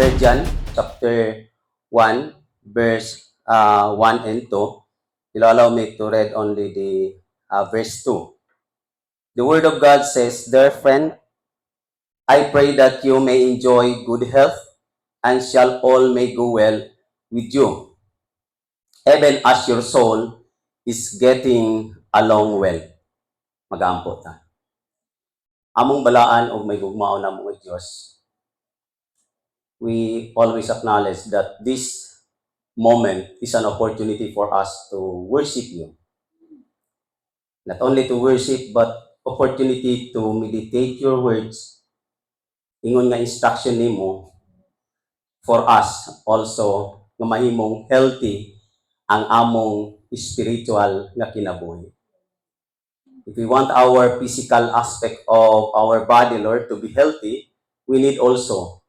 3 John chapter 1 verse 1 and 2. You'll allow me to read only the verse 2. The word of God says, "Dear friend, I pray that you may enjoy good health and shall all may go well with you, even as your soul is getting along well." Magampo ta. Among balaan o may gugmao na mga Diyos, we always acknowledge that this moment is an opportunity for us to worship you. Not only to worship, but opportunity to meditate your words. Ingon nga instruction nimo for us also nga mahimong healthy ang among spiritual nga kinabuhi. If we want our physical aspect of our body, Lord, to be healthy, we need also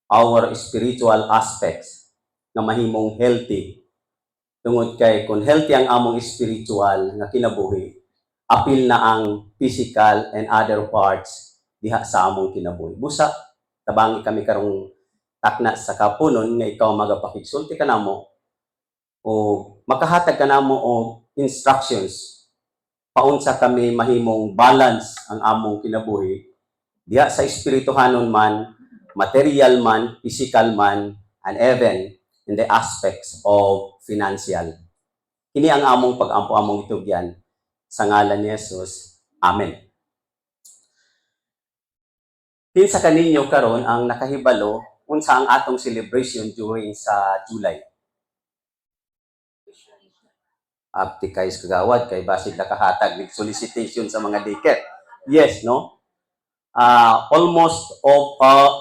our spiritual aspects nga mahimong healthy. Tungod kay kung healthy ang among spiritual nga kinabuhi, apil na ang physical and other parts diha sa among kinabuhi. Busa, tabangi kami karong takna sa kapunon nga ikaw magapakigsulti ka namo o makahatag ka namo og instructions paunsa kami mahimong balance ang among kinabuhi diha sa espirituhanon man, material man, physical man, and even in the aspects of financial. Kini ang among pag-ampo among itugyan sa ngalan ni Jesus. Amen. Kinsa kaninyo karon ang nakahibalo unsa ang atong celebration during sa July? Apti kay kagawad kay basid nakahatag nig solicitation sa mga daycare. Yes, no? Almost of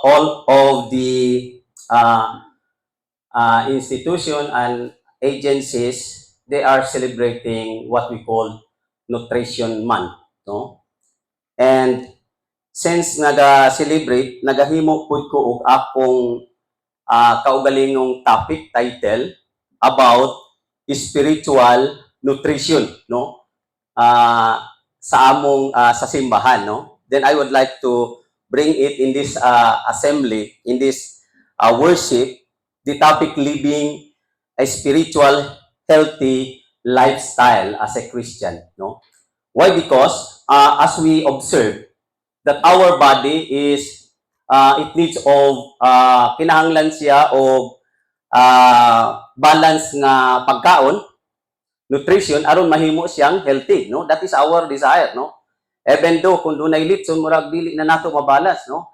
all of the institution and agencies, they are celebrating what we call Nutrition Month, no? And since naga-celebrate, nagahimo pud ko og akong kaugalingong topic title about spiritual nutrition, no? Sa among sa simbahan, no? Then I would like to bring it in this assembly, in this worship, the topic living a spiritual healthy lifestyle as a Christian, no? Why? Because as we observe that our body is it needs of kinahanglan siya og balance nga pagkaon, nutrition aron mahimo siyang healthy, no? That is our desire, no? Even though kung dunay litson murag dili na nato mabalance, no?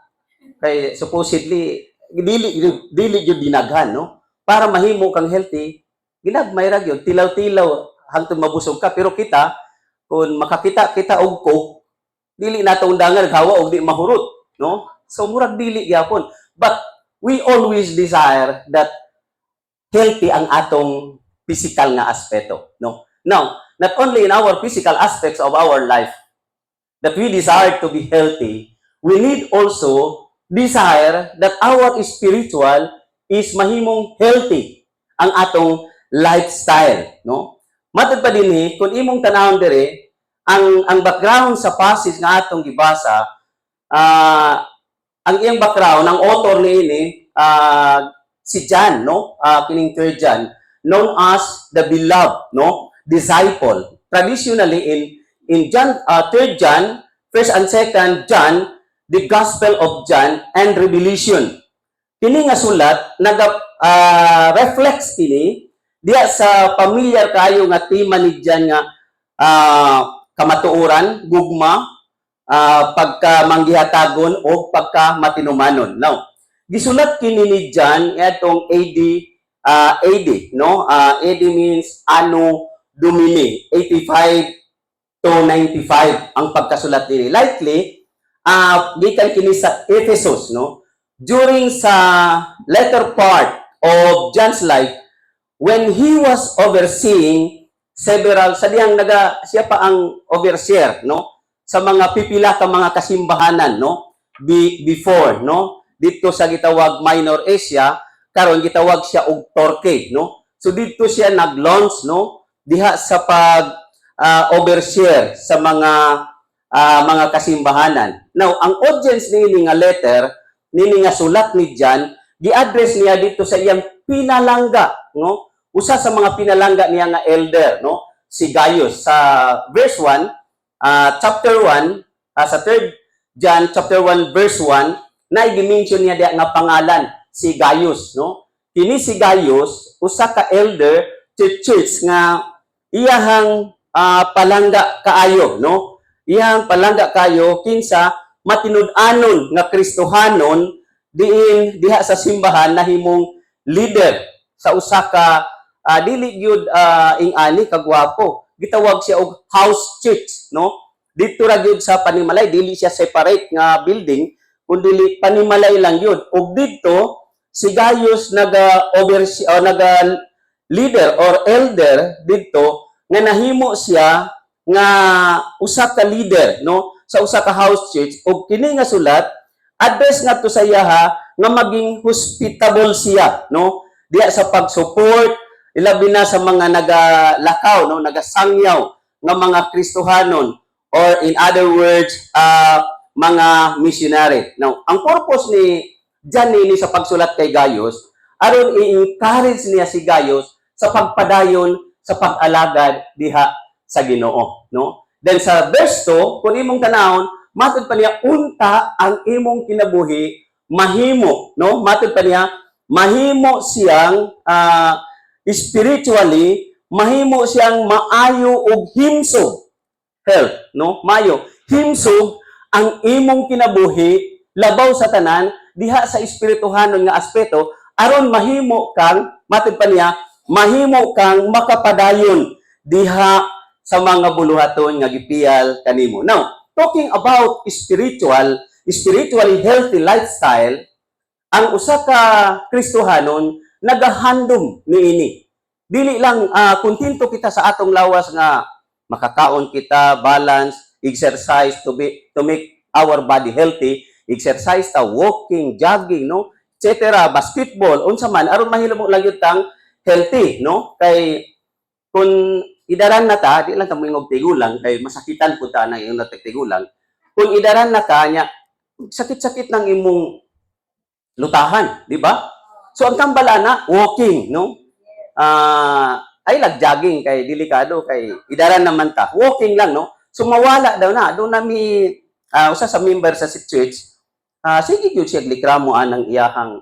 Kay supposedly dili gyud dinaghan, no? Para mahimo kang healthy, ginagmay ra gyud tilaw-tilaw hangtod mabusog ka, pero kita kung makakita kita og coke, dili nato undangan hawa og di mahurot, no? So murag dili gyapon. But we always desire that healthy ang atong physical nga aspeto, no? Now, not only in our physical aspects of our life that we desire to be healthy, we need also desire that our spiritual is mahimong healthy ang atong lifestyle, no? Matod pa dinhi kung imong tanawon dire ang background sa passage nga atong gibasa, ang iyang background, ang author niini si John, no? Kining 3 John, known as the beloved, no? Disciple. Traditionally in John 3 John, 1st and 2nd John, the Gospel of John and Revelation. Kini nga sulat reflects kini diya sa familiar kayo nga tema ni John nga kamatuoran, gugma, pagkamanggihatagon o pagkamatinumanon. Now, gisulat kini ni John etong AD, no? AD means Anno Domini, 85 to 95 ang pagkasulat nini. Likely, gikan kini sa Ephesus, no? During sa later part of John's life, when he was overseeing several, siya pa ang overseer, no? Sa mga pipila ka mga kasimbahanan, no? Before, no? Dito sa gitawag Minor Asia, karon gitawag siya og Turkey, no? So dito siya nag-launch, no? Diha sa pag overseer sa mga kasimbahanan. Now, ang audience nini nga letter, nini nga sulat ni John, gi-address niya dito sa iyang pinalangga, no? Usa sa mga pinalangga niya nga elder, no? Si Gaius sa verse 1, chapter 1, sa 3 John chapter 1 verse 1, na i-mention niya diya nga pangalan si Gaius, no? Kini si Gaius usa ka elder church nga iyahang palangga kaayo, no? Iyahang palangga kayo kinsa matinud-anon nga Kristohanon diha sa simbahan na himong leader sa usa ka dili gyud ing-ani kagwapo. Gitawag siya og house church, no? Dito ra gyud sa Panimalay, dili siya separate nga building, kundi Panimalay lang yun. Og dito si Gaius leader or elder dito nga nahimo siya nga usa ka leader, no, sa usa ka house church. Og kini nga sulat address nga to sa iya nga maging hospitable siya, no, diya sa pag-support ilabi na sa mga nagalakaw, no, nagasangyaw nga mga Kristohanon, or in other words mga missionary. Now, ang purpose ni John ni sa pagsulat kay Gaius aron i-encourage niya si Gaius sa pagpadayon sa pag-alagad diha sa Ginoo, no? Then sa verse 2, kung imong tanawon, matud pa niya unta ang imong kinabuhi mahimo, no? Matud pa niya mahimo siyang spiritually, mahimo siyang maayo og himsog, health, no? Mayo himsog ang imong kinabuhi labaw sa tanan diha sa espirituhanon nga aspeto aron mahimo kang matud pa niya mahimo kang makapadayon diha sa mga buluhaton nga gipiyal kanimo. Now, talking about spiritually healthy lifestyle, ang usa ka Kristohanon nagahandom niini. Dili lang kontento kita sa atong lawas nga makakaon kita, balance, exercise to make our body healthy, exercise ta, walking, jogging, no, etc., basketball, unsa man aron mahilom lang gyud tang healthy, no? Kay kung idaran na ta, di lang ta moingog tigulang kay masakitan pud ta nang imong tigulang. Kung idaran na ta nya sakit-sakit nang imong lutahan, di ba? So ang tambala na walking, no? Ay jogging kay delikado kay idaran naman ta. Walking lang, no? So mawala daw na. Doon nami usa sa member sa church, sige gyud siya likramo anang iyahang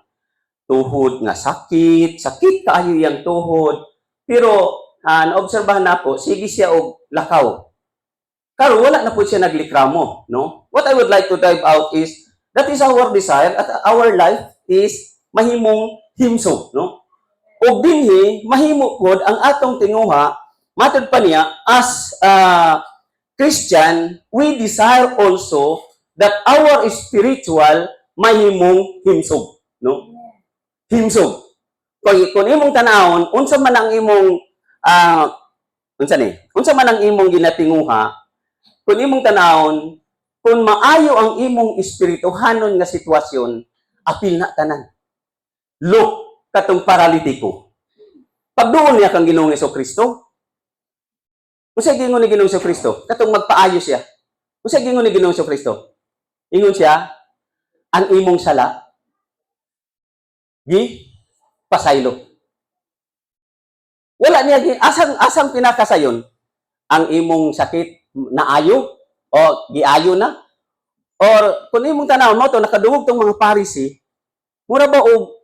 tuhod nga sakit kaayo yang tuhod. Pero naobserbahan na po, sige siya og lakaw. Karon wala na po siya naglikramo, no? What I would like to drive out is that is our desire at our life is mahimong himsog, no? Og dinhi mahimo pod ang atong tinguha, matud pa niya as Christian, we desire also that our spiritual mahimong himsog, no? Himsog. Kung imong tanawon, unsa man ang imong unsa man ang imong ginatinguha, kung imong tanawon, kung maayo ang imong espirituhanon nga sitwasyon, apil na tanan. Look katong paralitiko. Pagduol niya kang Ginoong Hesukristo, unsa gingon ni Ginoong Hesukristo? Katong magpaayo siya. Unsa gingon ni Ginoong Hesukristo? Ingon siya, ang imong sala gi pasaylo. Wala niya asang pinakasayon ang imong sakit naayo o giayo na, or kung imong tanaw mo to nakadungog tong mga Pharisee, mura ba og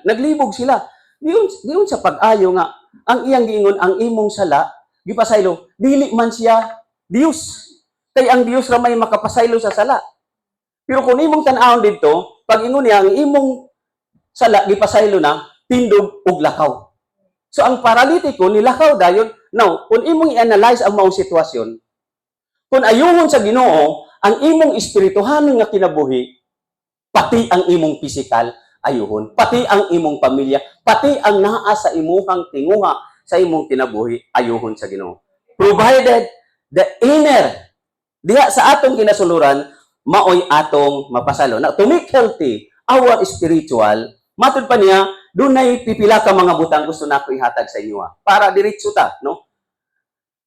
naglibog sila diyon sa pag-ayo nga ang iyang giingon ang imong sala gipasaylo, dili man siya Dios, kay ang Dios ra may makapasaylo sa sala. Pero kung imong tan-awon didto, pag ingon niya ang imong sala gipasaylo na, tindog og lakaw. So ang paralitiko nilakaw dayon. Now, kung imong i-analyze ang maong sitwasyon, kung ayuhon sa Ginoo ang imong espirituhanon nga kinabuhi, pati ang imong pisikal ayuhon, pati ang imong pamilya, pati ang naa sa imuhang tinguha sa imong kinabuhi ayuhon sa Ginoo. Provided the inner diha sa atong kinasuluran maoy atong mapasalo. Now, to make healthy our spiritual, matud pa niya, dunay pipila ka mga butang gusto nako ihatag sa inyo para diretso ta, no?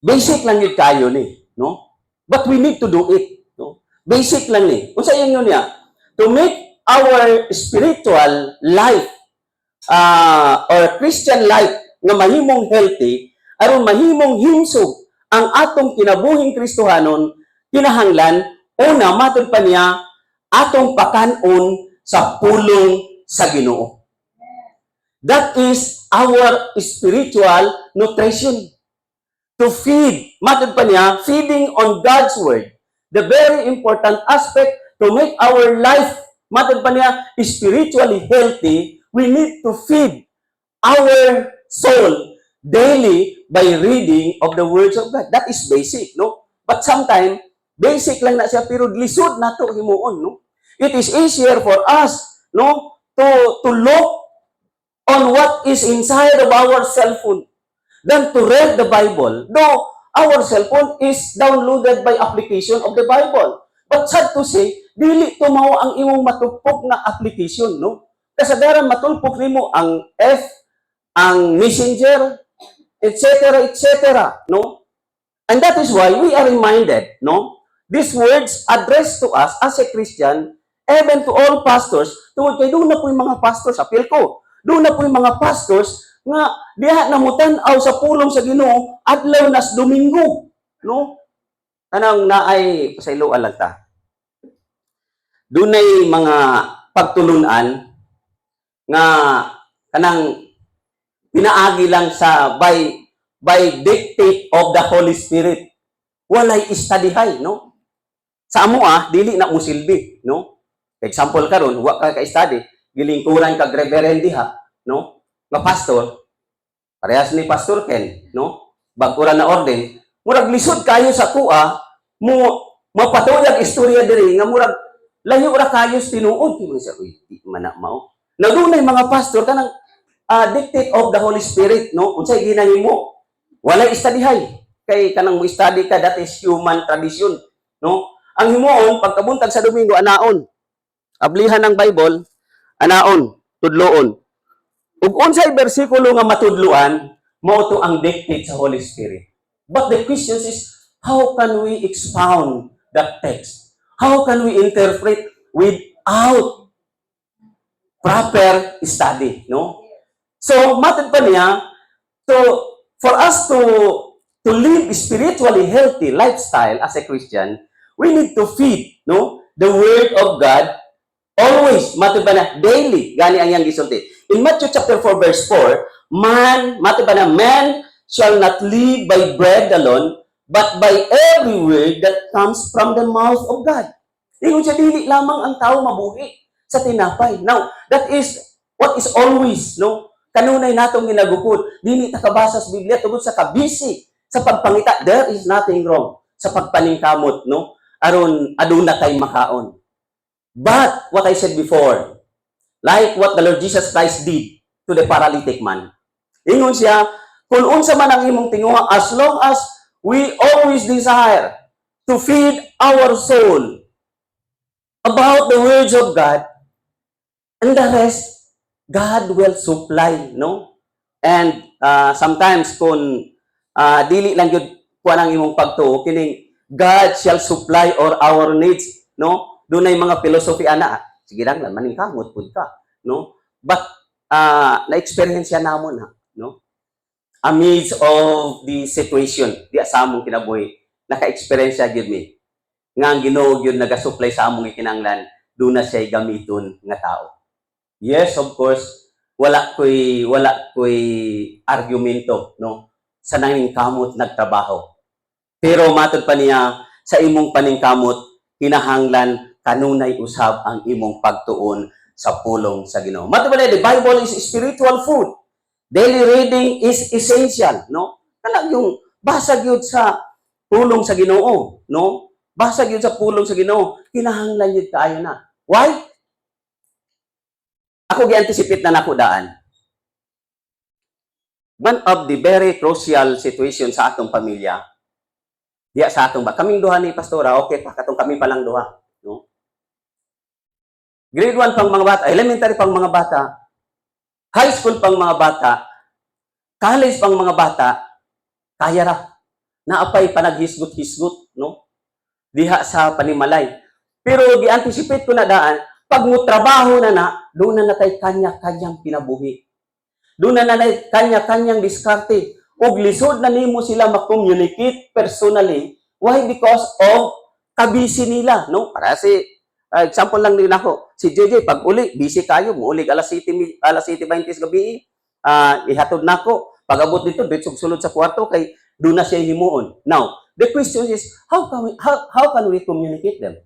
Basic lang yun kayo ni, no? But we need to do it, no? Basic lang ni. Unsa inyo niya? To make our spiritual life or Christian life nga mahimong healthy, aron mahimong himsog ang atong kinabuhing Kristohanon, kinahanglan, una, matod pa niya, atong pakanon sa pulong sa Ginoo. That is our spiritual nutrition. To feed, matod pa niya, feeding on God's Word. The very important aspect to make our life, matod pa niya, spiritually healthy, we need to feed our soul daily by reading of the words of God. That is basic, no? But sometimes, basic lang na siya, pero lisod na to himuon, no? It is easier for us, no, to look on what is inside of our cell phone than to read the Bible. Though our cell phone is downloaded by application of the Bible. But sad to say, dili to mao ang imong matupok na application, no? Kasagaran matulpok nimo ang ang Messenger, etc., etc., no? And that is why we are reminded, no? These words addressed to us as a Christian, even to all pastors, tungod kay doon na po yung mga pastors, appeal ko, doon na po yung mga pastors nga diha namutan-aw sa pulong sa Ginoo adlaw nas Domingo, no? Kanang naay pasaylo lang ta. Dunay mga pagtulunan nga kanang pinaagi lang sa by dictate of the Holy Spirit. Walay istadihay, no? Sa amo dili na musilbi, no? Example karon, wa ka ka-study, gilingkuran kag reverend diha, no? Nga pastor, parehas ni Pastor Ken, no? Bag-ura na orden, murag lisod kayo sa kuha, mo mapatuyag istorya diri nga murag layo ra kayo tinuod kimo sa di man na mao. Nadunay mga pastor kanang dictate of the Holy Spirit, no? Unsay ginahimo? Walay istadihay. Kay kanang mo study ka, that is human tradition, no? Ang himuon pagkabuntag sa Domingo anaon. Ablihan ng Bible, anaon, tudloon. Ug unsay bersikulo nga matudluan, mao to ang dictate sa Holy Spirit. But the question is, how can we expound that text? How can we interpret without proper study, no? So, matod pa niya, so for us to live spiritually healthy lifestyle as a Christian, we need to feed, no, the Word of God always, matod pa na, daily, gani ang yang gisulti. In Matthew chapter 4 verse 4, matod pa na, man shall not live by bread alone, but by every word that comes from the mouth of God. Ingon siya, dili lamang ang tao mabuhi sa tinapay. Now, that is what is always, no? Kanunay natong ginagukod. Dili takabasa sa Biblia tungod sa kabisi sa pagpangita. There is nothing wrong sa pagpaningkamot, no? Aron aduna tay makaon. But what I said before, like what the Lord Jesus Christ did to the paralytic man. Ingon siya, kung unsa man ang imong tinguha, as long as we always desire to feed our soul about the words of God, and the rest, God will supply, no? And sometimes kung dili lang yun kuha ng imong pagtuo, kining God shall supply all our needs, no? Doon ay mga philosophy ana. Sige lang, maningkamot pud ka, no? But na-experience yan namon ha, no? Amidst of the situation, di sa among kinabuhi, naka-experience siya gyud mi. Nga ang Ginoo gyud naga-supply sa among ikinahanglan, doon na siya gamiton nga tao. Yes, of course, wala ko'y argumento, no? Sa naningkamot nagtrabaho. Pero matod pa niya, sa imong paningkamot, kinahanglan kanunay usab ang imong pagtuon sa pulong sa Ginoo. Matod pa niya, the Bible is spiritual food. Daily reading is essential, no? Kanang yung basag yun sa pulong sa Ginoo, no? Basag yun sa pulong sa Ginoo, kinahanglan yun kaayo na. Why? Ako gi-anticipate na nako daan. One of the very crucial situation sa atong pamilya, diya sa atong kaming duha ni pastora, okay pa katong kami pa lang duha, no? Grade 1 pang mga bata, elementary pang mga bata, high school pang mga bata, college pang mga bata, kaya ra. Naapay panaghisgot-hisgot, no? Diha sa panimalay. Pero gi-anticipate ko na daan, pag mo trabaho na, doon na natay kanya-kanyang pinabuhi. Doon na natay kanya-kanyang diskarte. Ug lisod na nimo sila mag-communicate personally. Why? Because of kabisi nila, no? Para si example lang din ako, si JJ pag uli busy kayo, muulig alas 7:20 gabi, ihatod nako. Pag abot dito, dito sulod sa kwarto kay doon na siya himuon. Now, the question is, how can we communicate them?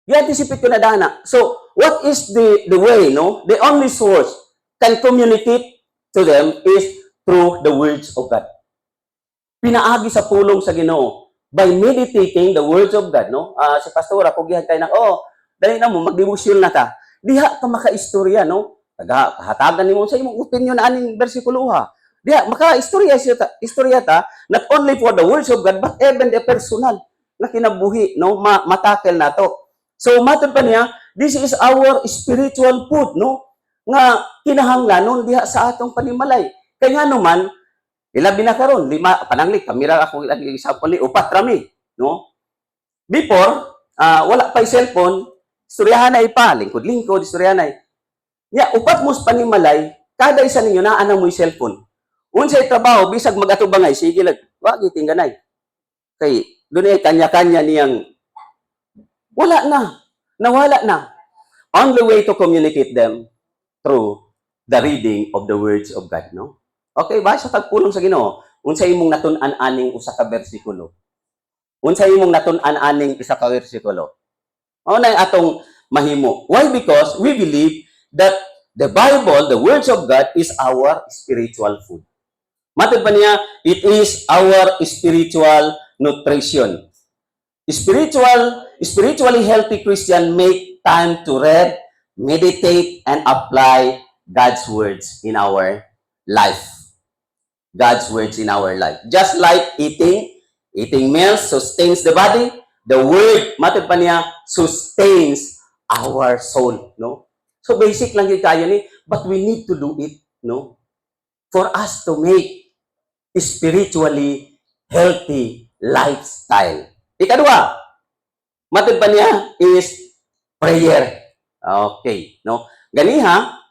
I-anticipate ko na dana. So, what is the way, no? The only source can communicate to them is through the words of God. Pinaagi sa pulong sa Ginoo by meditating the words of God, no? Si pastor ako gihan kay na, dali na mo magdebosyon na ka. Diha ka makaistorya, no? Hatagan nimo sa imong opinion na aning bersikulo ha. Diha maka-istorya ta not only for the words of God but even the personal na kinabuhi, no? Matakel nato. So matod pa niya, this is our spiritual food, no? Nga kinahanglanon diha sa atong panimalay. Kaya nga naman, ilabi na karon 5 panangli kamera ako ilagi example ni 4 rami, no? Before, wala pa cellphone, istoryahan na ipa, lingkod-lingkod, istoryahan na. Nya, 4 mo sa panimalay, kada isa ninyo na anang mo cellphone. Unsay trabaho, bisag mag-atubangay, sige lang, wag itingganay. Kay, doon ay kanya-kanya niyang, nawala na. Only way to communicate them through the reading of the words of God, no? Okay ba? Sa tagpulong sa Ginoo, unsay imong natun-an aning usa ka bersikulo? Unsay imong natun-an aning isa ka bersikulo? Mao na atong mahimo. Why? Because we believe that the Bible, the words of God, is our spiritual food. Matod pa niya, it is our spiritual nutrition. Spiritually healthy Christian make time to read, meditate, and apply God's words in our life. God's words in our life. Just like eating meals sustains the body, the word, matod pa niya, sustains our soul, no? So basic lang yun tayo ni, but we need to do it, no? For us to make spiritually healthy lifestyle. Ikadua, matod pa niya is prayer. Okay, no? Ganiha,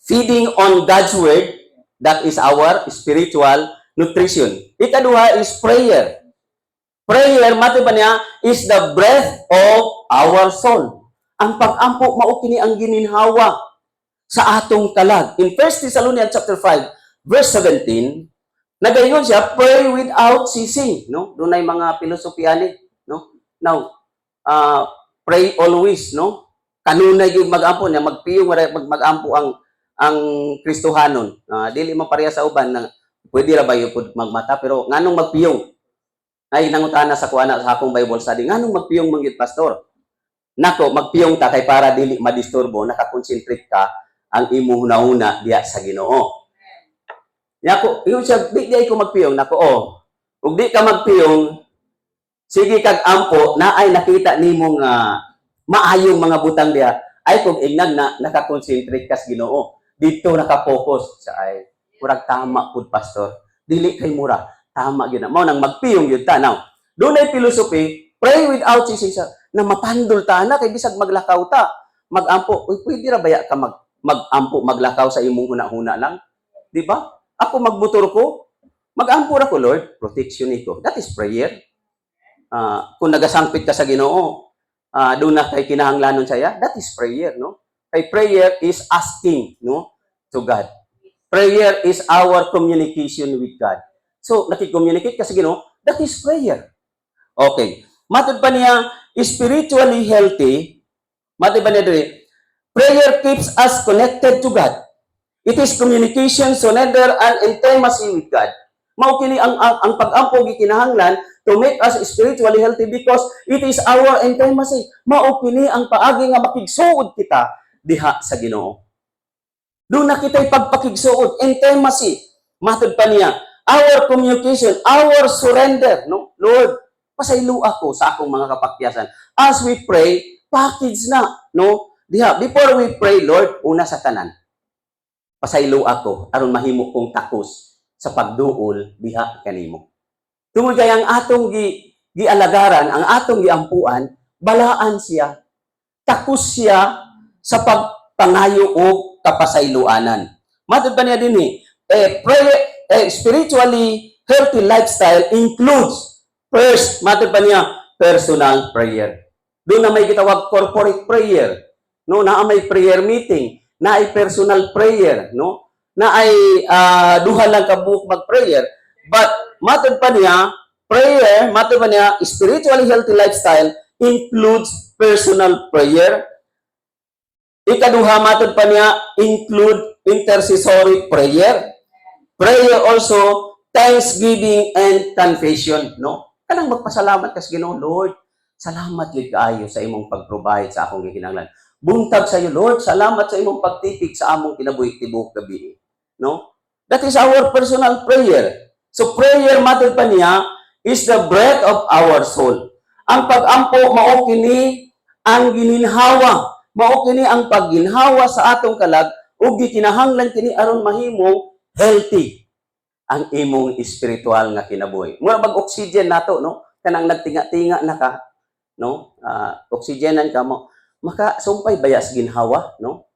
feeding on God's word, that is our spiritual nutrition. Ikaduha is prayer. Prayer, matod pa niya, is the breath of our soul. Ang pag-ampo, mao kini ang gininhawa sa atong kalag. In 1 Thessalonians chapter 5, verse 17, nagaingon siya, pray without ceasing, no? Doon ay mga filosofiya ni, no? Now, pray always, no? Kanunay yung mag-ampo niya, magpiyong mag-ampo ang Kristohanon. Dili man pareha sa uban na pwede ra ba yung magmata, pero nganong magpiyong? Ay nangutana sa kuana sa akong Bible study, nganong magpiyong manggid pastor? Nako, magpiyong ta kay para dili madisturbo, naka-concentrate ka ang imong hunahuna diya sa Ginoo. Nako, ingon siya, di ko magpiyong, nako, ug di ka magpiyong, sige kag ampo na ay nakita nimong maayong mga butang diya, ay kung ingnan na naka-concentrate ka sa Ginoo. Dito naka-focus sa ay murag tama pud pastor. Dili kay mura, tama gyud na. Mao nang magpiyong gyud ta. Now, dunay philosophy, pray without ceasing na mapandol ta na kay bisag maglakaw ta. Magampo, uy pwede ra baya ka magampo maglakaw sa imong huna-huna lang? Di ba? Ako magbutor ko, magampo ra ko Lord, protection niko. That is prayer. Kung nagasangpit ka sa Ginoo, doon na kay kinahanglanon saya, that is prayer, no? Kay prayer is asking, no, to God. Prayer is our communication with God. So, nakikommunicate ka sa Ginoo, that is prayer. Okay. Matod pa niya, spiritually healthy, matod pa niya dito, prayer keeps us connected to God. It is communication, surrender, and intimacy with God. Mao kini ang pag-ampo gikinahanglan to make us spiritually healthy because it is our intimacy. Mao kini ang paagi nga makigsuod kita diha sa Ginoo. Doon na kita'y pagpakigsuod, intimacy. Matod pa niya, our communication, our surrender, no? Lord, pasaylo ako sa akong mga kapakyasan. As we pray, package na, no? Diha, before we pray, Lord, una sa tanan, pasaylo ako aron mahimo kong takos sa pagduol diha kanimo. Tungod kay ang atong gialagaran, ang atong giampuan, balaan siya. takos siya sa pagpangayo o kapasayloanan. Matod pa niya din spiritually healthy lifestyle includes first, matod pa niya, personal prayer. Doon na may gitawag corporate prayer, no? Na may prayer meeting, na ay personal prayer, no? Na ay duha lang ka buok mag-prayer. But matod pa niya, prayer, matod pa niya, spiritually healthy lifestyle includes personal prayer. Ikaduha, matod pa niya, include intercessory prayer. Prayer also, thanksgiving and confession, no? Kanang magpasalamat kas Ginoo, Lord. Salamat gid kaayo sa imong pag-provide sa akong gikinahanglan. Buntag sa iyo, Lord. Salamat sa imong pagtipig sa among kinabuhi tibuok gabi. No? That is our personal prayer. So prayer, matod pa niya, is the breath of our soul. Ang pag-ampo mao kini ang gininhawa, mao kini ang pagginhawa sa atong kalag ug gikinahanglan kini aron mahimong healthy ang imong spiritual nga kinabuhi. Mura bag oxygen nato, no? Kanang nagtinga-tinga na ka, no? Oxygenan ka mo. Makasumpay baya sa ginhawa, no?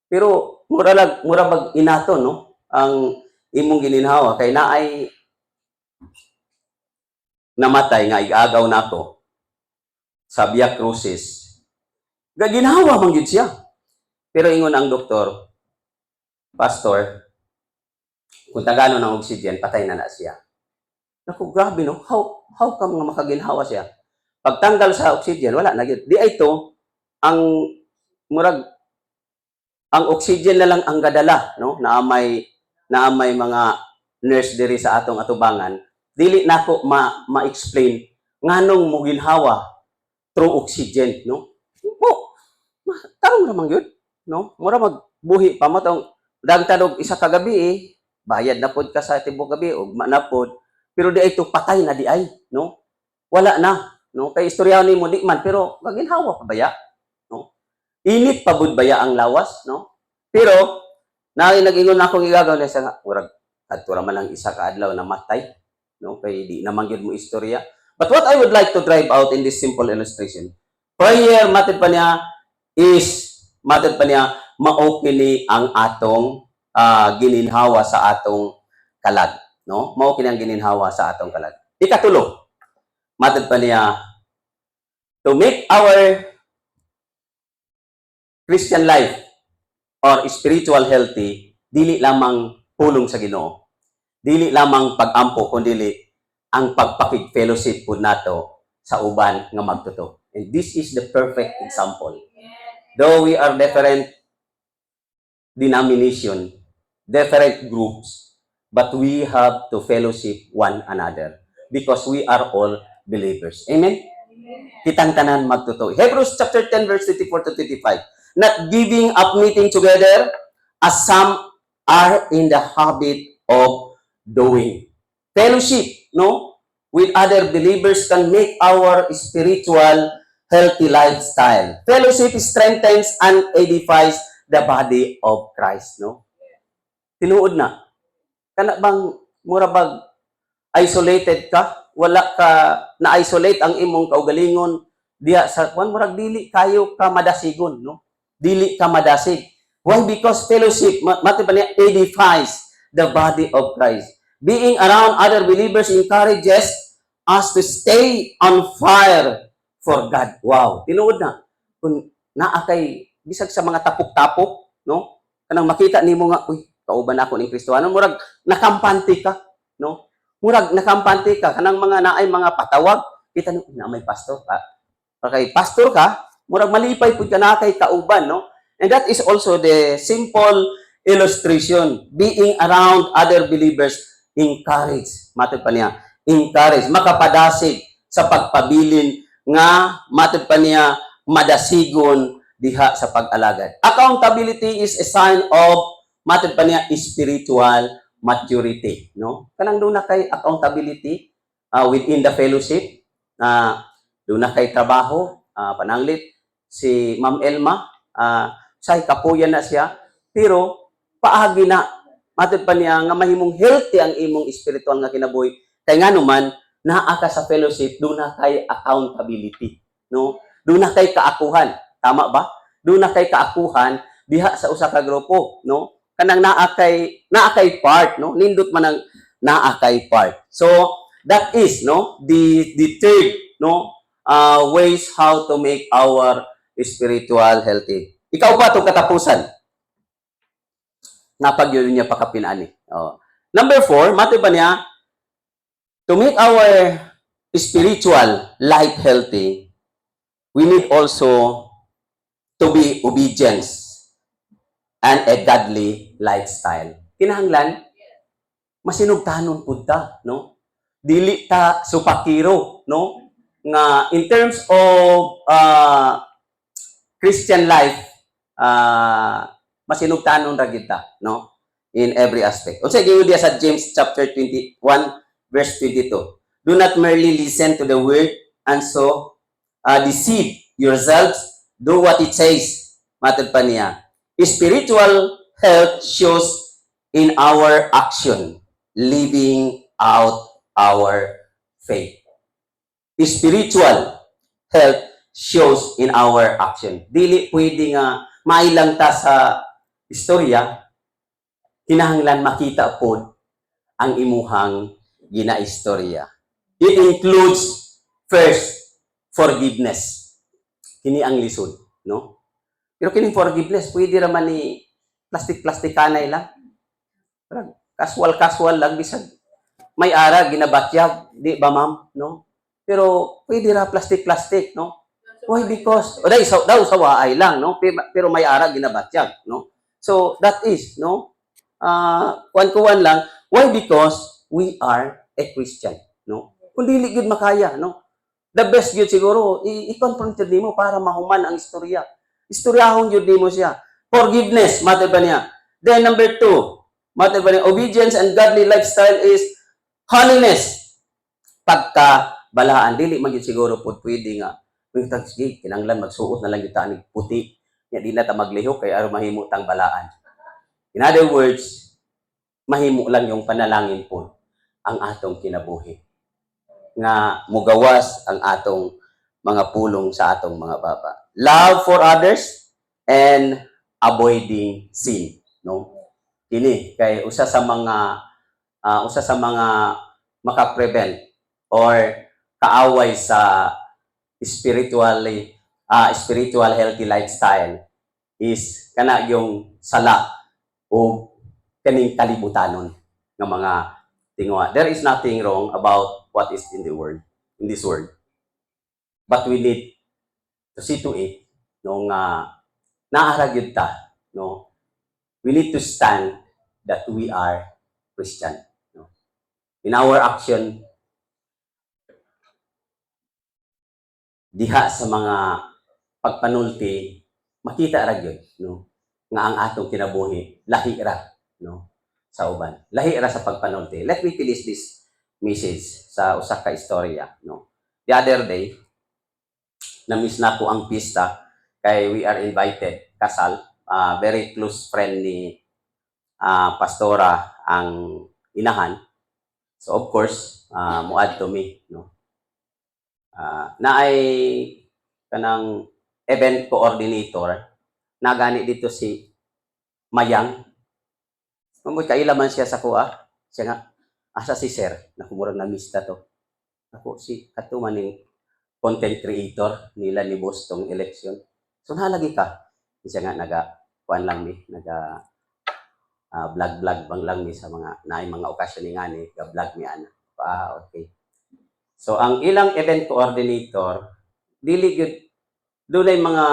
Pero mura bag inato, no? Ang imong gininhawa kay naay namatay nga igagaw nato sa Via Crucis. Ginhawa man gyud siya. Pero ingon ang doktor, pastor, kung tagano ng oxygen, patay na siya. Naku, grabe, no? How come nga makaginhawa siya? Pagtanggal sa oxygen, wala na yun. Di ito, ang oxygen na lang ang gadala, no? Naamay mga nurse diri sa atong atubangan. Dili nako ma-explain nganong mo ginhawa through oxygen, no? Tarong ramang yun, no? Mura magbuhi pa mo tong dagtadog isa ka gabi bayad na pod ka sa tibuok gabi ug manapod, pero di ito patay na di ay, no? Wala na, no? Kay istoryahan nimo di man pero gaginhawa pa baya, no? Init pa bud baya ang lawas, no? Pero nag-ingon akong igagaw na sa murag adto ra man ang isa ka adlaw na matay, no? Kay di naman gyud mo istorya. But what I would like to drive out in this simple illustration, prayer matid pa niya mao kini ang atong gininhawa sa atong kalag, no? Mao kini ang gininhawa sa atong kalag. Ikatulo, matod pa niya, to make our Christian life or spiritual healthy, dili lamang pulong sa Ginoo, dili lamang pag-ampo kundi ang pagpakig-fellowship pud nato sa uban nga magtuto. And this is the perfect example. Though we are different denomination, different groups, but we have to fellowship one another because we are all believers. Amen? Kitang tanan magtuto. Hebrews chapter 10 verse 24 to 25. Not giving up meeting together as some are in the habit of doing. Fellowship, no? With other believers can make our spiritual healthy lifestyle. Fellowship strengthens and edifies the body of Christ, no? Tinuod na. Kana bang mura bag isolated ka, wala ka na-isolate ang imong kaugalingon diha sa murag dili kayo ka madasigon, no? Dili ka madasig. Why? Because fellowship edifies the body of Christ. Being around other believers encourages us to stay on fire for God. Wow, tinuod na. Kung naa kay bisag sa mga tapok-tapok, no? Kanang makita nimo nga, uy, kauban ako ning Kristiyano, murag nakampante ka, no? Murag nakampante ka kanang mga naay mga patawag, kita no, na may pastor ka. Okay, pastor ka, murag malipay pud ka na kay kauban, no? And that is also the simple illustration. Being around other believers encourage, matod pa niya, encourage, makapadasig sa pagpabilin nga matod pa niya madasigon diha sa pag-alagad. Accountability is a sign of matod pa niya spiritual maturity, no? Kanang doon na kay accountability within the fellowship, doon na kay trabaho, pananglit si Ma'am Elma, say kapuyan na siya, pero paagi na matod pa niya nga mahimong healthy ang imong spiritual nga kinabuhi. Kay nga naman naa ka sa fellowship, doon na kay accountability, no? Doon na kay kaakuhan. Tama ba? Doon na kay kaakuhan diha sa usa ka grupo, no? Kanang naa kay part, no? Nindot man ang naa kay part. So that is, no, the third, no, ways how to make our spiritual healthy. Ikaw pa itong katapusan. Napag yun niya pakapinani. Oh. Number 4, mati ba niya, to make our spiritual life healthy, we need also to be obedience and a godly lifestyle. Kinahanglan, masinugtanon pud ta, no? Dili ta supakiro, no? Nga in terms of Christian life, masinugtanon ra gid ta, no? In every aspect. Unsa giingon diya sa James chapter 21 verse 22. Do not merely listen to the word and so deceive yourselves. Do what it says. Matod pa niya. Spiritual health shows in our action, living out our faith. Spiritual health shows in our action. Dili pwede nga mailang ta sa istorya, kinahanglan makita pod ang imuhang ginaistorya. It includes first forgiveness. Kini ang lisod, no? Pero kining forgiveness pwede ra man ni plastic-plastikanay lang. Casual lang bisag may ara ginabatyag, di ba ma'am, no? Pero pwede ra plastic, no? Why? Because daw sa waay lang, no? Pero may ara ginabatyag, no? So that is, no? Kuan lang. Why? Because we are a Christian, no? Kung dili gyud makaya, no? The best gyud siguro i-confront nimo para mahuman ang istorya. Istoryahon gyud nimo siya. Forgiveness, matter ba niya? Then number 2, matter ba niya? Obedience and godly lifestyle is holiness. Pagkabalaan, dili man gyud siguro pud pwede nga sige, kinanglan magsuot na lang gyud ta ning puti. Nya di na ta maglihok kay aron mahimo tang balaan. In other words, mahimo lang yung panalangin po ang atong kinabuhi. Nga mugawas ang atong mga pulong sa atong mga baba. Love for others and avoiding sin, no? Kini kay usa sa mga makaprevent or kaaway sa spiritual healthy lifestyle is kana yung sala o kaning kalibutanon ng mga tingwa. There is nothing wrong about what is in this world. But we need to see to it nung naaragyod ta, no? We need to stand that we are Christian, no? In our action, diha sa mga pagpanulti, makita ra gyud, no? Nga ang atong kinabuhi lahi ra, no? Sa uban. Lahi ra sa pagpanulti. Let me finish this message sa usa ka istorya, no? The other day, na-miss na ko ang pista kay we are invited, kasal, very close friend ni pastora ang inahan. So of course, muad to me, no? Naay kanang event coordinator na gani dito si Mayang. Mamoy kailaman siya sa kuha. Siya nga, asa si sir, nakumurang na-miss na to. Ako si ato maning content creator nila ni boss tong election. So nalagi ka. Siya nga kuan lang mi, vlog bang lang mi sa mga naay mga okasyon ni ngani, ga-vlog mi ana. Okay. So ang ilang event coordinator dili gyud dunay mga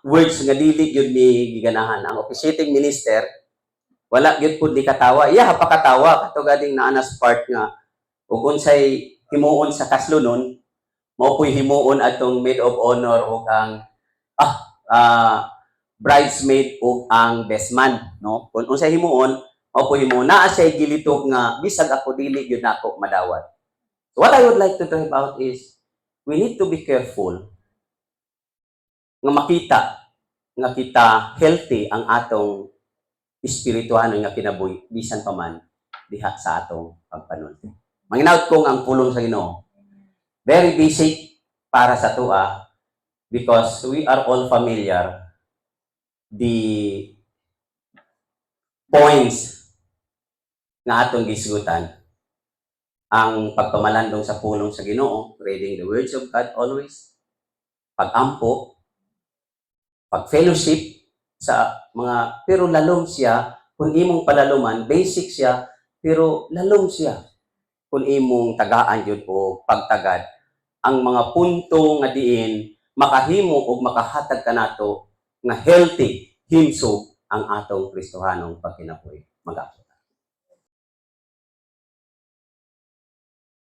words nga dili gyud ni giganahan. Ang officiating minister wala gyud pud ni katawa. Iya pa katawa kato gading naanas part nga ug unsay himuon sa kaslunon mao puy himuon atong maid of honor ug ang bridesmaid ug ang best man, no? Kung unsay himuon mao puy himuon naa siya gilitog nga bisag ako dili gyud nako madawat. So what I would like to talk about is we need to be careful nga makita nga kita healthy ang atong espirituhan nga kinabuhi bisan pa man diha sa atong pagpanulti. Manginaot kong ang pulong sa Ginoo very basic para sa tua because we are all familiar the points nga atong gisgutan. Ang pagpamalandong sa pulong sa Ginoo, reading the words of God always, pag-ampo, pag-fellowship sa mga, pero lalom siya, kung imong palaluman, basic siya, pero lalom siya. Kung imong tagaan yun o pagtagad, ang mga punto nga diin, makahimo o makahatag ka nato nga healthy, himsog ang atong Kristohanong pagkinabuhi. Mag-apo.